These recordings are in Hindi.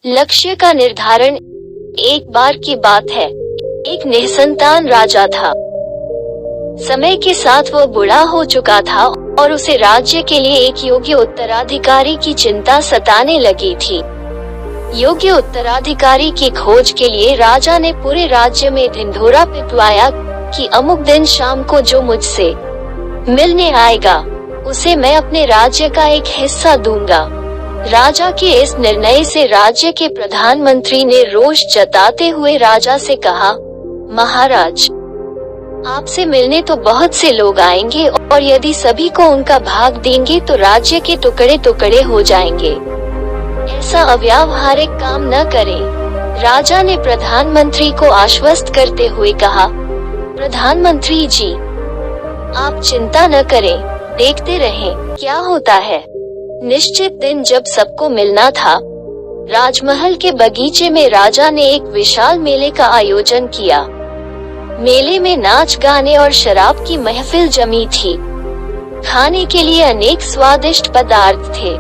लक्ष्य का निर्धारण। एक बार की बात है, एक निसंतान राजा था। समय के साथ वो बूढ़ा हो चुका था और उसे राज्य के लिए एक योग्य उत्तराधिकारी की चिंता सताने लगी थी। योग्य उत्तराधिकारी की खोज के लिए राजा ने पूरे राज्य में ढिंढोरा पिटवाया कि अमुक दिन शाम को जो मुझसे मिलने आएगा उसे मैं अपने राज्य का एक हिस्सा दूंगा। राजा के इस निर्णय से राज्य के प्रधानमंत्री ने रोष जताते हुए राजा से कहा, महाराज, आपसे मिलने तो बहुत से लोग आएंगे और यदि सभी को उनका भाग देंगे तो राज्य के टुकड़े टुकड़े हो जाएंगे। ऐसा अव्यावहारिक काम न करें। राजा ने प्रधानमंत्री को आश्वस्त करते हुए कहा, प्रधानमंत्री जी, आप चिंता न करें, देखते रहें क्या होता है। निश्चित दिन जब सबको मिलना था, राजमहल के बगीचे में राजा ने एक विशाल मेले का आयोजन किया। मेले में नाच गाने और शराब की महफिल जमी थी। खाने के लिए अनेक स्वादिष्ट पदार्थ थे।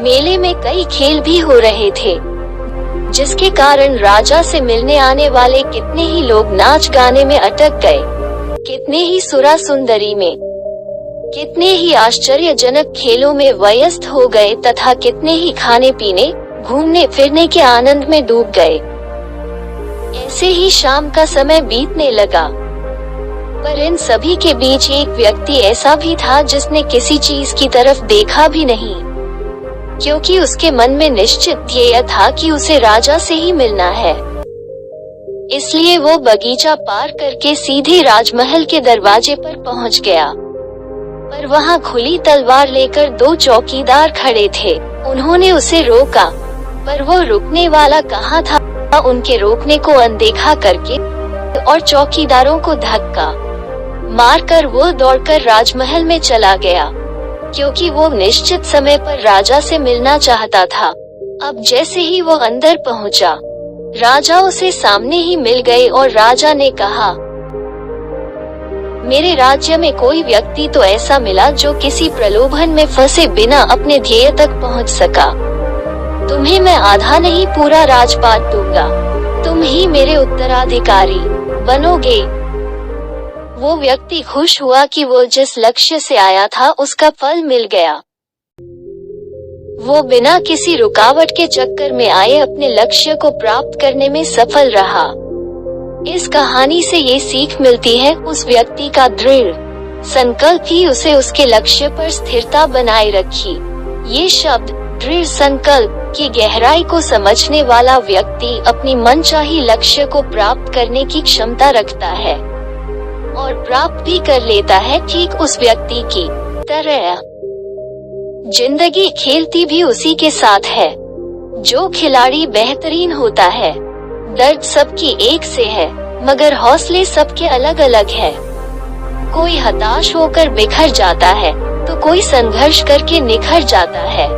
मेले में कई खेल भी हो रहे थे, जिसके कारण राजा से मिलने आने वाले कितने ही लोग नाच गाने में अटक गए, कितने ही सुरा सुंदरी में, कितने ही आश्चर्यजनक खेलों में व्यस्त हो गए तथा कितने ही खाने पीने, घूमने फिरने के आनंद में डूब गए। ऐसे ही शाम का समय बीतने लगा, पर इन सभी के बीच एक व्यक्ति ऐसा भी था जिसने किसी चीज की तरफ देखा भी नहीं, क्योंकि उसके मन में निश्चित ध्येय था कि उसे राजा से ही मिलना है। इसलिए वो बगीचा पार करके सीधे राजमहल के दरवाजे पर पहुंच गया। पर वहां खुली तलवार लेकर दो चौकीदार खड़े थे। उन्होंने उसे रोका, पर वो रुकने वाला कहाँ था। उनके रोकने को अनदेखा करके और चौकीदारों को धक्का मारकर वो दौड़कर राजमहल में चला गया, क्योंकि वो निश्चित समय पर राजा से मिलना चाहता था। अब जैसे ही वो अंदर पहुंचा, राजा उसे सामने ही मिल गए और राजा ने कहा, मेरे राज्य में कोई व्यक्ति तो ऐसा मिला जो किसी प्रलोभन में फंसे बिना अपने ध्येय तक पहुंच सका। तुम्हें मैं आधा नहीं पूरा राजपाट दूंगा। तुम ही मेरे उत्तराधिकारी बनोगे। वो व्यक्ति खुश हुआ कि वो जिस लक्ष्य से आया था उसका फल मिल गया। वो बिना किसी रुकावट के चक्कर में आए अपने लक्ष्य को प्राप्त करने में सफल रहा। इस कहानी से ये सीख मिलती है, उस व्यक्ति का दृढ़ संकल्प ही उसे उसके लक्ष्य पर स्थिरता बनाए रखी। ये शब्द दृढ़ संकल्प की गहराई को समझने वाला व्यक्ति अपनी मनचाही लक्ष्य को प्राप्त करने की क्षमता रखता है और प्राप्त भी कर लेता है, ठीक उस व्यक्ति की तरह। जिंदगी खेलती भी उसी के साथ है। जो खिलाड़ी बेहतरीन होता है, दर्द सबकी एक से है, मगर हौसले सबके अलग अलग है। कोई हताश होकर बिखर जाता है तो कोई संघर्ष करके निखर जाता है।